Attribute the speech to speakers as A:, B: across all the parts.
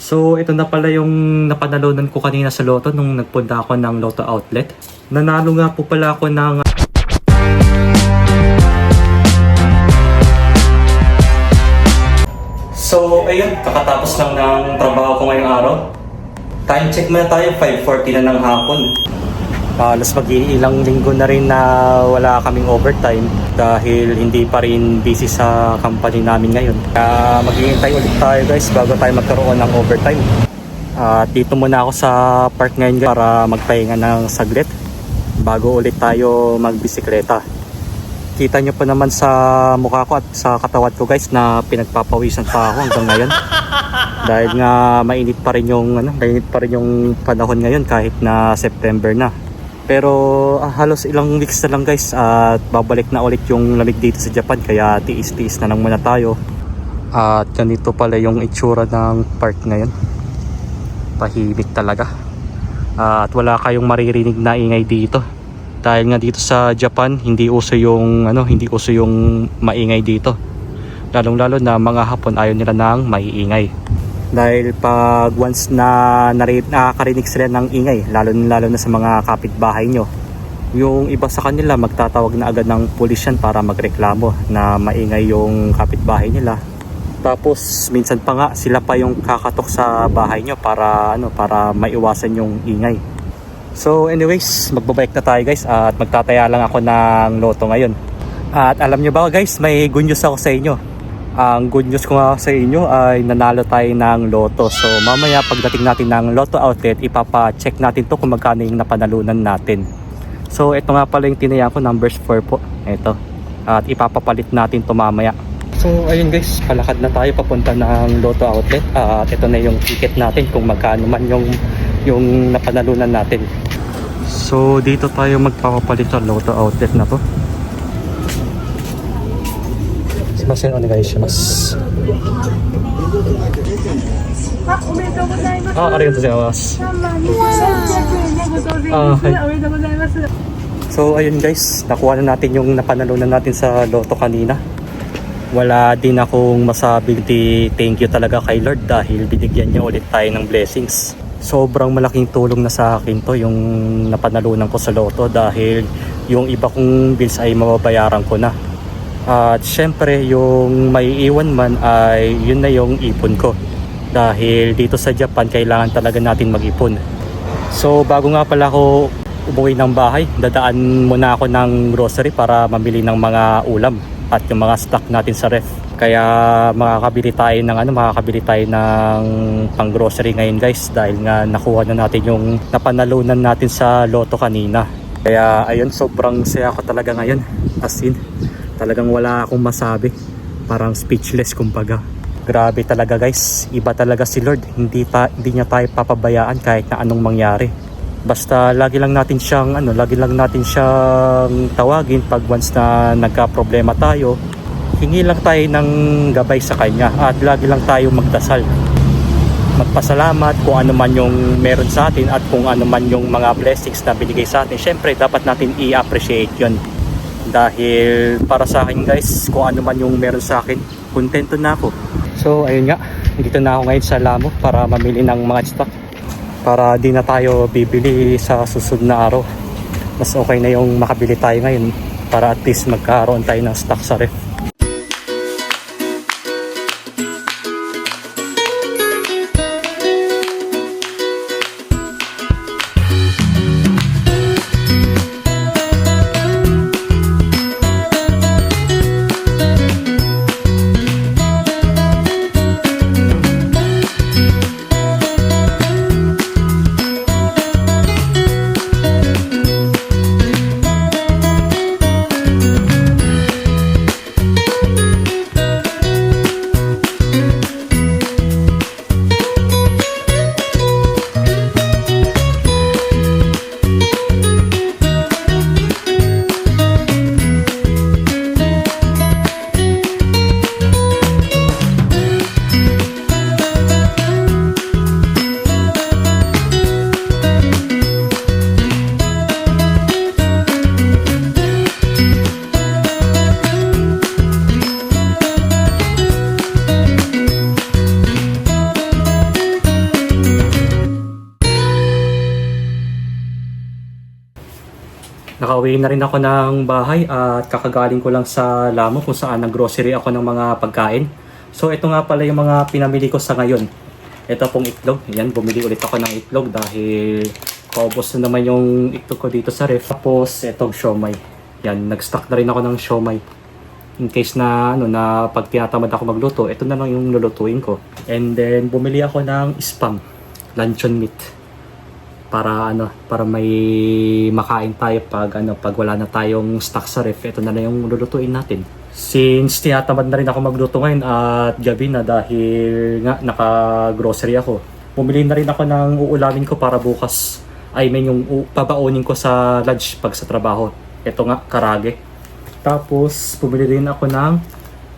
A: So, ito na pala yung napanalunan ko kanina sa Lotto nung nagpunta ako ng Lotto Outlet. Nanalo nga po pala ako ng... So, ayun, kakatapos lang ng trabaho ko ngayong araw. Time check muna tayo, 5:40 na ng hapon. Halos mag-iilang linggo na rin na wala kaming overtime dahil hindi pa rin busy sa company namin ngayon. Kaya maghihintay ulit tayo guys bago tayo magkaroon ng overtime. Dito muna ako sa park ngayon guys para magpahinga ng saglit bago ulit tayo magbisikleta. Kita nyo pa naman sa mukha ko at sa katawan ko guys na pinagpapawisan pa ako hanggang ngayon. Dahil nga mainit pa rin yung panahon ngayon kahit na September na. Pero halos ilang weeks na lang guys at babalik na ulit yung lamig dito sa Japan kaya tiis-tiis na lang muna tayo. At ganito pala yung itsura ng park ngayon. Tahimik talaga. At wala kayong maririnig na ingay dito. Dahil nga dito sa Japan hindi uso yung maingay dito. Lalong-lalo na mga Hapon ayaw nila ng maiingay. Dahil pag once na nakakarinig sila ng ingay, lalo na sa mga kapitbahay nyo, yung iba sa kanila magtatawag na agad ng pulisyan para magreklamo na maingay yung kapitbahay nila. Tapos minsan pa nga sila pa yung kakatok sa bahay nyo para maiwasan yung ingay. So anyways, magbabike na tayo guys at magtataya lang ako ng Lotto ngayon. At alam nyo ba guys, may good news ako sa inyo. Ang good news ko nga sa inyo ay nanalo tayo ng Lotto. So mamaya pagdating natin ng Lotto Outlet, ipapa-check natin to kung magkano yung napanalunan natin. So ito nga pala yung tinayaan ko, numbers 4 po. Ito. At ipapapalit natin to mamaya. So ayun guys, palakad na tayo papunta ng Lotto Outlet. At ito na yung ticket natin kung magkano man yung napanalunan natin. So dito tayo magpapapalit sa Lotto Outlet na to. すいません、お願いします。
B: おめでとうございます。
A: ありがとうございます。
B: 3万2300円でご当選です。
A: はい
B: おめでとうございます。
A: So ayun guys, nakuha na natin yung napanalunan natin sa Lotto kanina. Wala din akong masabing thank you talaga kay Lord dahil binigyan niya ulit tayo ng blessings. Sobrang malaking tulong na sa akin to yung napanalunan ko sa Lotto dahil yung iba kong bills ay mababayaran ko na. At syempre yung maiiwan man ay yun na yung ipon ko. Dahil dito sa Japan kailangan talaga natin mag-ipon. So bago nga pala ako umuwi ng bahay, dadaan muna ako ng grocery para mamili ng mga ulam at yung mga stock natin sa ref. Kaya makakabili tayo ng pang grocery ngayon guys dahil nga nakuha na natin yung napanalunan natin sa Lotto kanina. Kaya ayun, sobrang saya ko talaga ngayon. As in, talagang wala akong masabi. Parang speechless kumbaga. Grabe talaga guys. Iba talaga si Lord. Hindi niya tayo papabayaan kahit na anong mangyari. Basta lagi lang natin siyang tawagin pag once na nagka-problema tayo. Hingi lang tayo ng gabay sa kanya at lagi lang tayo magdasal. Magpasalamat kung ano man yung meron sa atin at kung ano man yung mga blessings na binigay sa atin. Syempre dapat natin i-appreciate yun. Dahil para sa akin guys, kung ano man yung meron sa akin, kontento na ako. So ayun nga, dito na ako ngayon sa Lamo para mamili ng mga stock. Para di na tayo bibili sa susunod na araw. Mas okay na yung makabili tayo ngayon para at least magkaroon tayo ng stock sa ref. Nakauwi na rin ako ng bahay at kakagaling ko lang sa Lamo kung saan nag-grocery ako ng mga pagkain. So ito nga pala yung mga pinamili ko sa ngayon. Ito pong itlog. Yan, bumili ulit ako ng itlog dahil paubos na naman yung itlog ko dito sa ref. Tapos itong siomay. Yan, nag-stock na rin ako ng siomay. In case na pag tinatamad ako magluto, ito na lang yung lulutuin ko. And then bumili ako ng spam, luncheon meat. Para may makain tayo pag wala na tayong stock sa ref. Ito na lang yung lulutuin natin. Since tinatamad na rin ako magluto ngayon at gabi na dahil nga naka-grocery ako, bumili na rin ako ng uulamin ko para bukas. Yung babaunin ko sa lunch pag sa trabaho. Ito nga, karage. Tapos bumili rin ako ng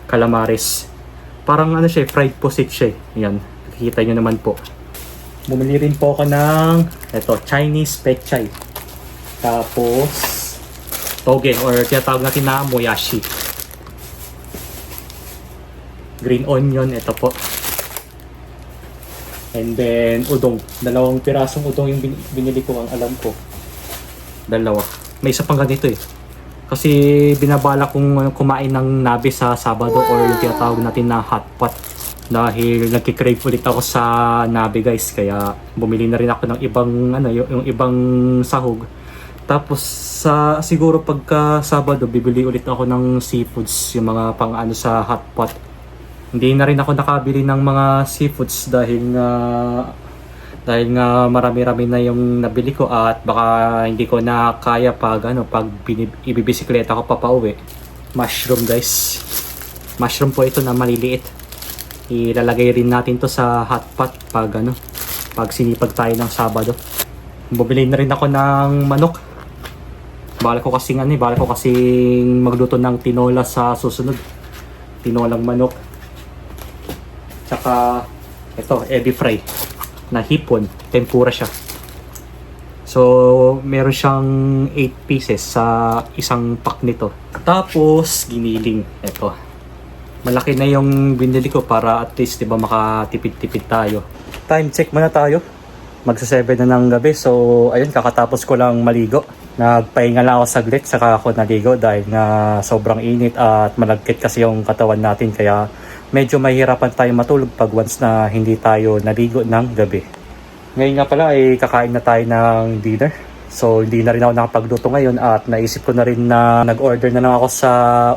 A: calamares. Parang fried posit siya. Yan, nakikita nyo naman po. Bumili rin po ako ng Chinese pechay. Tapos toge or tinatawag natin na moyashi. Green onion, ito po. And then udong. 2 pirasong udong yung binili ko, ang alam ko. 2. May isa pang ganito eh. Kasi binabala kong kumain ng nabe sa Sabado or yung tinatawag natin na hot pot. Dahil nagki-crave ulit ako sa nabe guys, kaya bumili na rin ako ng ibang yung ibang sahog. Tapos siguro pagka Sabado bibili ulit ako ng seafoods, yung mga pang sa hot pot. Hindi na rin ako nakabili ng mga seafoods dahil nga marami-rami na yung nabili ko at baka hindi ko na kaya pag ibibisikleta ko papauwi. Mushroom guys. Mushroom po ito na maliliit. Ilalagay rin natin to sa hot pot pag sinipag tayo ng Sabado. Bumili na rin ako ng manok. Bala ko kasing magluto ng tinola sa susunod. Tinolang manok. Tsaka ito, ebi fry na hipon, tempura siya. So, meron siyang 8 pieces sa isang pack nito. Tapos, giniling. Ito. Malaki na yung binili ko para at least makatipid-tipid tayo. Time check muna tayo. Magsa 7 na ng gabi. So, ayun, kakatapos ko lang maligo. Nagpahinga lang ako saglit, saka ako naligo dahil nga sobrang init at malagkit kasi yung katawan natin. Kaya medyo mahirapan tayo matulog pag once na hindi tayo naligo ng gabi. Ngayon nga pala ay kakain na tayo ng dinner. So hindi na rin ako nakapagluto ngayon at naisip ko na rin na nag-order na lang ako sa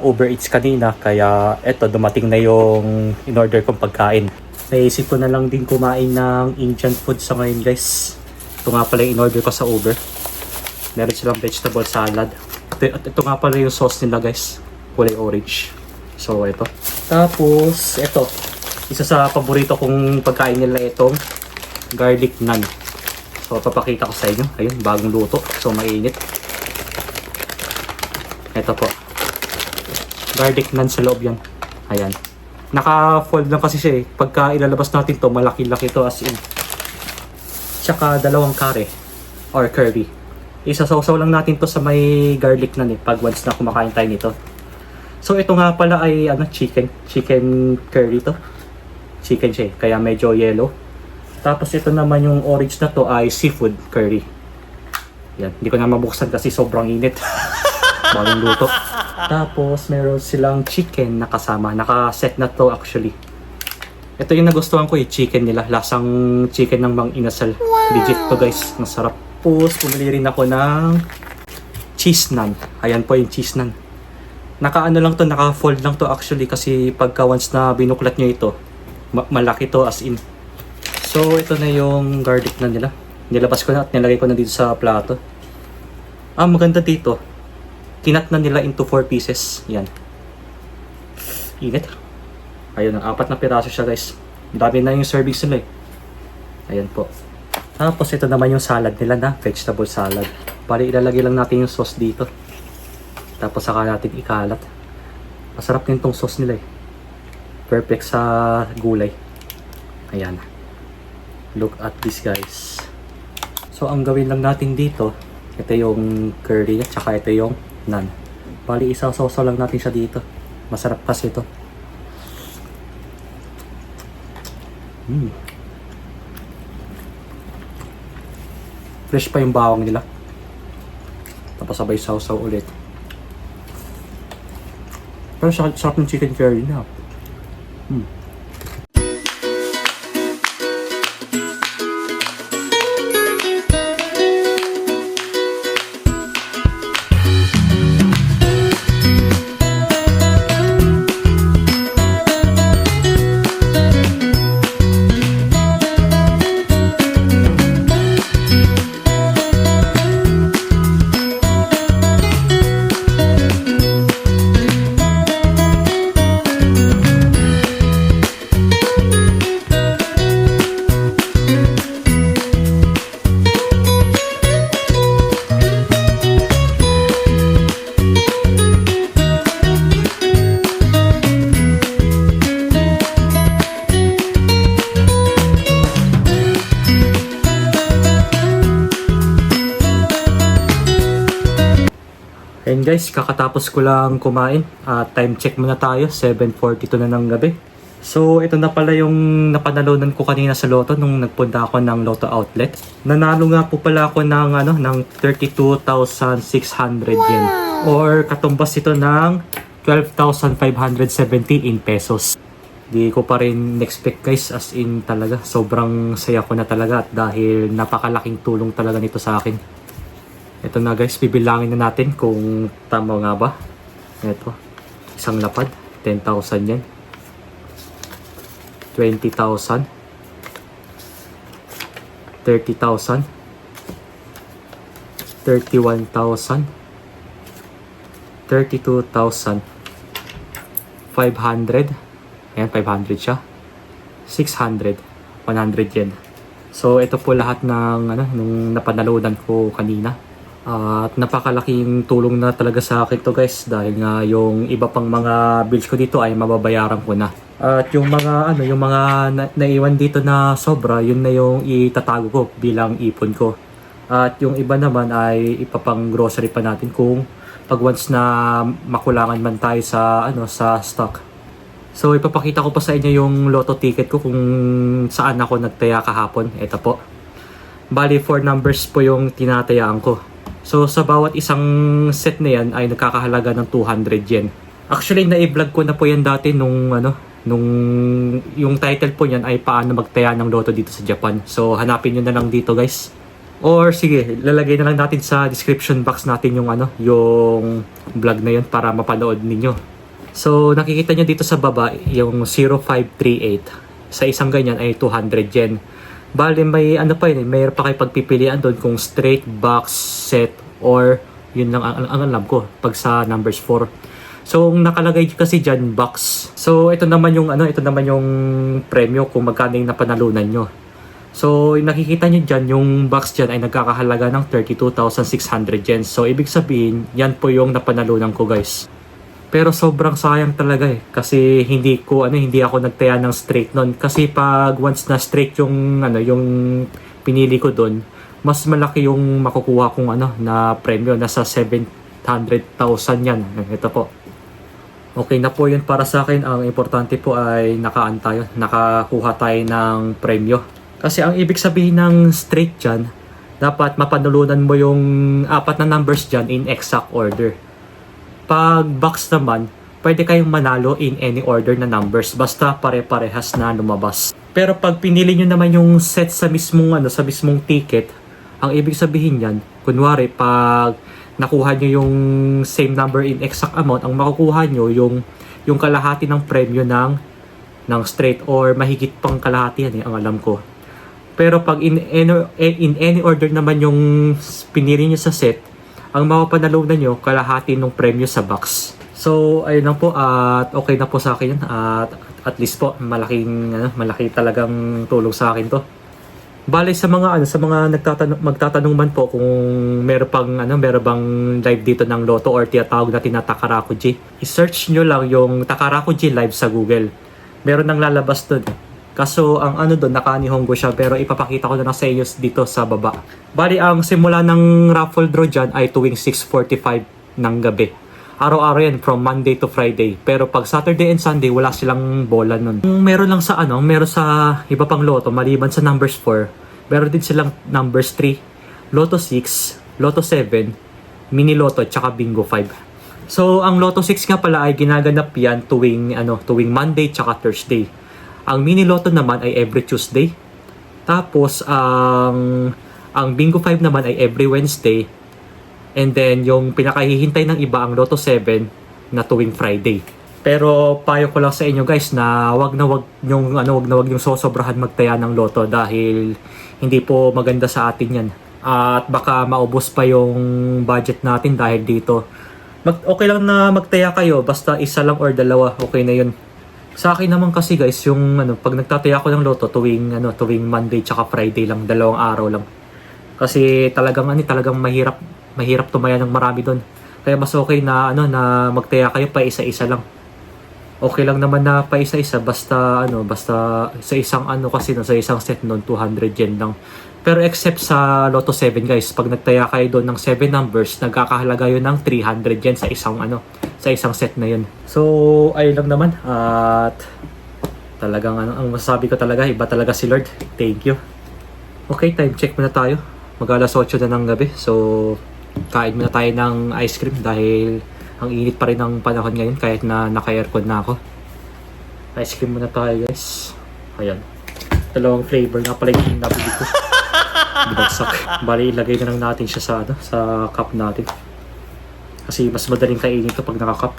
A: Uber Eats kanina. Kaya eto, dumating na yung in-order kong pagkain. Naisip ko na lang din kumain ng Indian food sa ngayon guys. Ito nga pala yung in-order ko sa Uber. Meron silang vegetable salad. At ito nga pala yung sauce nila guys. Kulay orange. So ito. Tapos ito. Isa sa paborito kong pagkain nila itong garlic naan. So papakita ko sa inyo. Ayun, bagong luto. So mainit. Ito po. Garlic naan sa loob yan. Ayan. Naka-fold lang kasi siya eh. Pagka ilalabas natin to, malaki-laki to as in. Tsaka 2 kare or curry. Isasawsaw lang natin to sa may garlic naan eh. Pag once na kumakain tayo nito. So ito nga pala ay chicken curry to. Chicken siya eh. Kaya medyo yellow. Tapos ito naman yung orange na to ay seafood curry. Yan, hindi ko na mabuksan kasi sobrang init. Bagong luto. Tapos meron silang chicken na kasama. Naka-set na to actually. Ito yung nagustuhan ko chicken nila. Lasang chicken ng Mang Inasal. Legit to guys, masarap. Tapos pumili rin ako ng cheese naan. Ayan po yung cheese naan. Naka-fold lang to actually kasi pagka once na binuklat nyo ito, malaki to as in. So, ito na yung garlic na nila. Nilabas ko na at nilagay ko na dito sa plato. Maganda dito. Kinat na nila into 4 pieces. Yan. Init. Ayun, 4 na piraso siya guys. Dami na yung servings nila eh. Ayan po. Tapos ito naman yung salad nila na vegetable salad. Bali, ilalagay lang natin yung sauce dito. Tapos saka natin ikalat. Masarap din tong sauce nila eh. Perfect sa gulay. Ayan. Look at this guys. So ang gawin lang natin dito, ito yung curry at saka ito yung naan. Bali isaw-saw lang natin siya dito. Masarap kasi ito. Fresh pa yung bawang nila. pasabay sausaw ulit. Pero sarap ng chicken curry na. And guys, kakatapos ko lang kumain. Time check muna tayo, 7:42 na ng gabi. So, ito na pala yung napanalunan ko kanina sa Lotto nung nagpunta ako ng Lotto outlet. Nanalo nga po pala ako ng 32,600 yen. Or katumbas ito ng 12,570 in pesos. Di ko pa rin expect guys, as in talaga. Sobrang saya ko na talaga at dahil napakalaking tulong talaga nito sa akin. Ito na guys, bibilangin na natin kung tama nga ba. Ito, isang lapad, 10,000 yan. 20,000. 30,000. 31,000. 32,000. 500. Ayan, 500 siya. 600. 100 yen. So, ito po lahat ng nung napanalunan ko kanina. At napakalaking tulong na talaga sa akin to guys dahil nga yung iba pang mga bills ko dito ay mababayaran ko na. At yung mga naiwan dito na sobra, yun na yung itatago ko bilang ipon ko. At yung iba naman ay ipapang grocery pa natin kung pag once na makulangan man tayo sa sa stock. So ipapakita ko pa sa inyo yung lotto ticket ko kung saan ako nagtaya kahapon. Ito po. Bali 4 numbers po yung tinatayaan ko. So sa bawat isang set na yan ay nagkakahalaga ng 200 yen. Actually na-vlog ko na po yan dati nung yung title po niyan ay paano magtaya ng lotto dito sa Japan. So hanapin niyo na lang dito guys. Or sige, lalagay na lang natin sa description box natin yung yung vlog na yun para mapanood ninyo. So nakikita niyo dito sa baba yung 0538. Sa isang ganyan ay 200 yen. Bali may mayroon pa kayo pagpipilian doon kung straight, box, set, or yun lang ang alam ko pag sa numbers 4. So nakalagay kasi diyan box. So ito naman yung premyo kung magkano yung napanalunan nyo. So nakikita nyo diyan yung box diyan ay nagkakahalaga ng 32,600 yen. So ibig sabihin yan po yung napanalunan ko guys. Pero sobrang sayang talaga kasi hindi ako nagtaya ng straight noon kasi pag once na straight yung pinili ko doon, mas malaki yung makukuha kong na premyo, nasa 700,000 yan. Ito po. Okay na po yun para sa akin. Ang importante po ay nakakuha tayo ng premyo. Kasi ang ibig sabihin ng straight dyan, dapat mapanulunan mo yung 4 na numbers dyan in exact order. Pag box naman, pwede kayong manalo in any order na numbers basta pare-parehas na lumabas. Pero pag pinili nyo naman yung set sa mismong ticket, ang ibig sabihin yan, kunwari pag nakuha nyo yung same number in exact amount, ang makukuha nyo yung kalahati ng premyo ng straight or mahigit pang kalahati yan ang alam ko. Pero pag in any order naman yung pinili nyo sa set, ang mapapanalunan nyo kalahati ng premyo sa box. So ayun lang po at okay na po sa akin yan at least po malaki talagang tulong sa akin to. Bale sa mga magtatanong man po kung meron bang live dito ng Lotto or tinatawag natin na Takarakuji. I-search nyo lang yung Takarakuji live sa Google. Meron nang lalabas doon. Kaso ang doon naka-Nihongo siya pero ipapakita ko na lang sa inyo dito sa baba. Bali ang simula ng raffle draw dyan ay tuwing 6:45 ng gabi. Araw-araw yan from Monday to Friday. Pero pag Saturday and Sunday wala silang bola nun. Meron lang sa meron sa iba pang Lotto maliban sa numbers 4. Meron din silang numbers 3, Lotto 6, Lotto 7, Mini Lotto at saka Bingo 5. So, ang Lotto 6 nga pala ay ginaganap yan tuwing Monday tsaka Thursday. Ang Mini Lotto naman ay every Tuesday. Tapos, ang Bingo 5 naman ay every Wednesday. And then, yung pinakahihintay ng iba, ang Lotto 7 na tuwing Friday. Pero payo ko lang sa inyo guys na wag na wag yung sosobrahan magtaya ng loto dahil hindi po maganda sa atin 'yan. At baka maubos pa yung budget natin dahil dito. Okay lang na magtaya kayo basta isa lang or dalawa, okay na 'yun. Sa akin naman kasi guys, yung pag nagtataya ako ng loto tuwing Monday tsaka Friday lang, 2 araw lang. Kasi talagang mahirap tumaya ng marami doon. Kaya mas okay na na magtaya kayo pa isa-isa lang. Okay lang naman na pa isa-isa basta sa isang kasi sa isang set noon 200 yen lang. Pero except sa Lotto 7 guys, pag nagtaya kayo doon ng 7 numbers, nagkakahalaga yun ng 300 yen sa isang set na yun. So, ayun lang naman at talagang ang masasabi ko talaga, iba talaga si Lord. Thank you. Okay, time check muna tayo. Mag-alas 8 na ng gabi. So, kain muna tayo ng ice cream dahil ang init pa rin ng panahon ngayon kahit na naka-aircon na ako. Ice cream muna tayo guys. Ayan. 2 flavor na pala yung nabili ko. Bagsak. Bali ilagay na lang natin siya sa cup natin. Kasi mas madaling kainin ito pag naka-cup.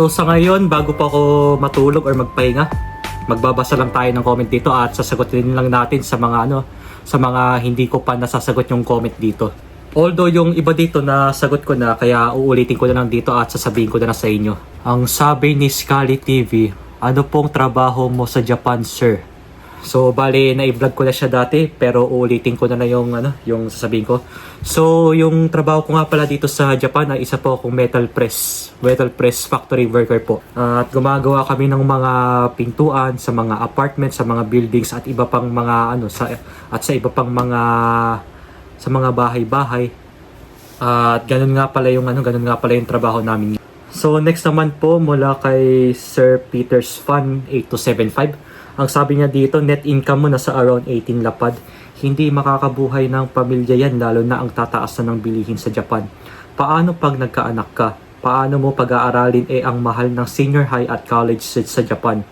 A: So sa ngayon, bago pa ako matulog or magpahinga, magbabasa lang tayo ng comment dito at sasagutin lang natin sa mga hindi ko pa nasasagot yung comment dito. Although yung iba dito na sagot ko na, kaya uulitin ko na lang dito at sasabihin ko na sa inyo. Ang sabi ni Scully TV, ano pong trabaho mo sa Japan, sir? So bali na-vlog ko na siya dati pero uulitin ko na lang yung sasabihin ko. So yung trabaho ko nga pala dito sa Japan ay isa po akong metal press factory worker po. At gumagawa kami ng mga pintuan sa mga apartment, sa mga buildings at iba pang mga sa iba pang mga sa mga bahay-bahay. At ganun nga pala yung trabaho namin. So next naman po mula kay Sir Peter's Fun 8275. Ang sabi niya dito, net income mo na sa around 18 lapad. Hindi makakabuhay ng pamilya yan lalo na ang tataas na ng bilihin sa Japan. Paano pag nagkaanak ka? Paano mo pag-aaralin ang mahal ng senior high at college sa Japan?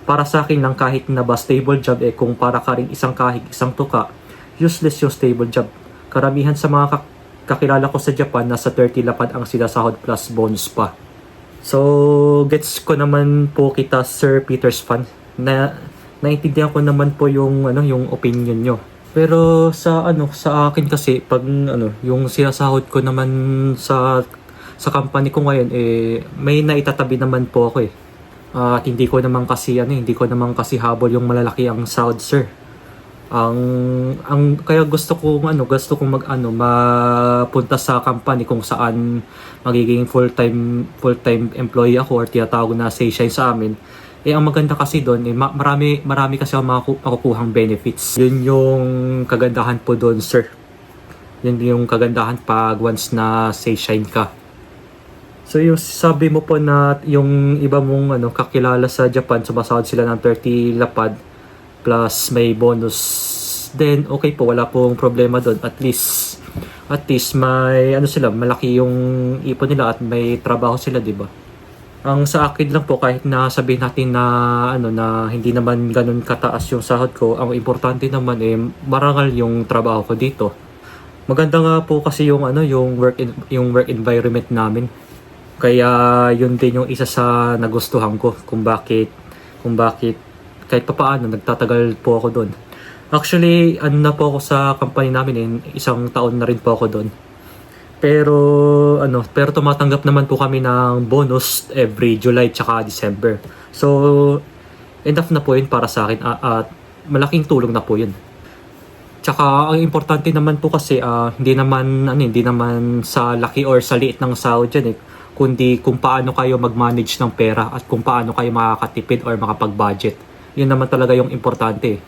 A: Para sa akin lang kahit na ba stable job kung para ka rin isang kahig, isang tuka, useless yung stable job. Karamihan sa mga kakilala ko sa Japan, nasa 30 lapad ang sila sahod plus bonus pa. So, gets ko naman po kita Sir Peter's Fan na naintindihan ko naman po yung yung opinion nyo. Pero sa akin kasi pag yung sinasahod ko naman sa company ko ngayon may naitatabi naman po ako at hindi ko naman kasi habol yung malalaki ang sahod, sir. Kaya gusto kong mapunta sa company kung saan magiging full-time employee ako or tinatawag na seishine sa amin. Ang maganda kasi doon, marami kasi ako makukuhang benefits. Yun yung kagandahan po doon, sir. Yun yung kagandahan pag once na seishine ka. So yung sabi mo po na yung iba mong kakilala sa Japan, sumasahod sila ng 30 lapad plus may bonus. Then okay po, wala pong problema doon. At least may malaki yung ipon nila at may trabaho sila, 'di ba? Ang sa akin lang po, kahit na sabihin natin na na hindi naman ganun kataas yung sahod ko, ang importante naman marangal yung trabaho ko dito. Maganda nga po kasi yung yung work environment namin. Kaya yun din yung isa sa nagustuhan ko kung bakit kahit papaano nagtatagal po ako doon. Actually, na po ako sa company namin, 1 taon na rin po ako doon. Pero tumatanggap naman po kami ng bonus every July tsaka December. So enough na po yun para sa akin at malaking tulong na po yun. Tsaka ang importante naman po kasi hindi naman sa laki or sa liit ng sahod yan kundi kung paano kayo mag-manage ng pera at kung paano kayo makakatipid or makapag-budget. Yun naman talaga yung importante.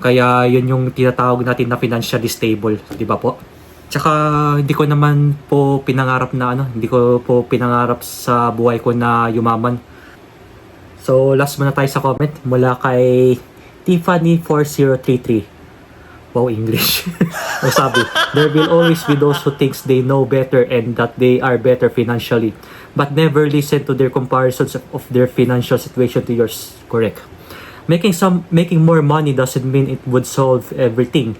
A: Kaya yun yung tinatawag natin na financially stable, di ba po? Tsaka hindi ko naman po pinangarap na hindi ko po pinangarap sa buhay ko na yumaman. So last muna tayo sa comment mula kay Tiffany4033. Wow, English. Ang sabi, there will always be those who thinks they know better and that they are better financially, but never listen to their comparisons of their financial situation to yours. Correct. Making more money doesn't mean it would solve everything.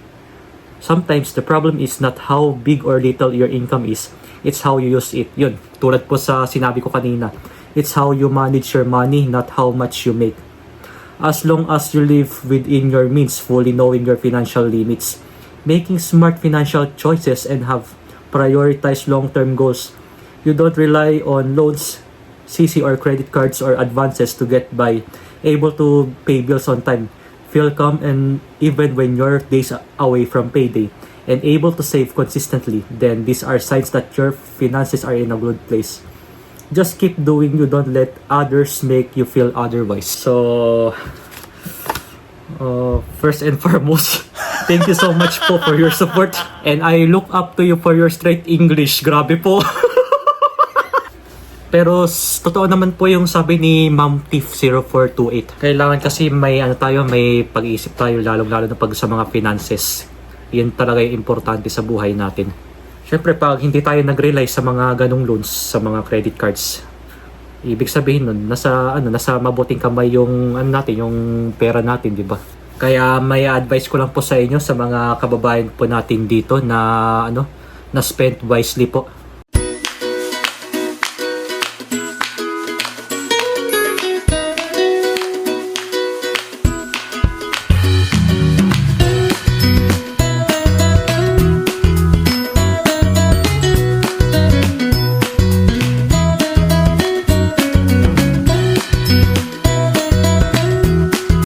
A: Sometimes the problem is not how big or little your income is, it's how you use it. Yun, tulad po sa sinabi ko kanina. It's how you manage your money, not how much you make. As long as you live within your means, fully knowing your financial limits, making smart financial choices and have prioritized long-term goals. You don't rely on loans, CC or credit cards or advances to get by, able to pay bills on time, feel calm and even when you're days away from payday, and able to save consistently, then these are signs that your finances are in a good place. Just keep doing you, don't let others make you feel otherwise. So, first and foremost, thank you so much po for your support. And I look up to you for your straight English. Grabe po. Pero totoo naman po yung sabi ni Ma'am Tiff0428. Kailangan kasi may may pag-iisip tayo lalong-lalo na pag sa mga finances. Yan talaga yung importante sa buhay natin. Siyempre, pag hindi tayo nag-rely sa mga ganong loans, sa mga credit cards, ibig sabihin nun, nasa mabuting kamay yung yung pera natin, di ba? Kaya may advice ko lang po sa inyo sa mga kababayan po natin dito na na spend wisely po.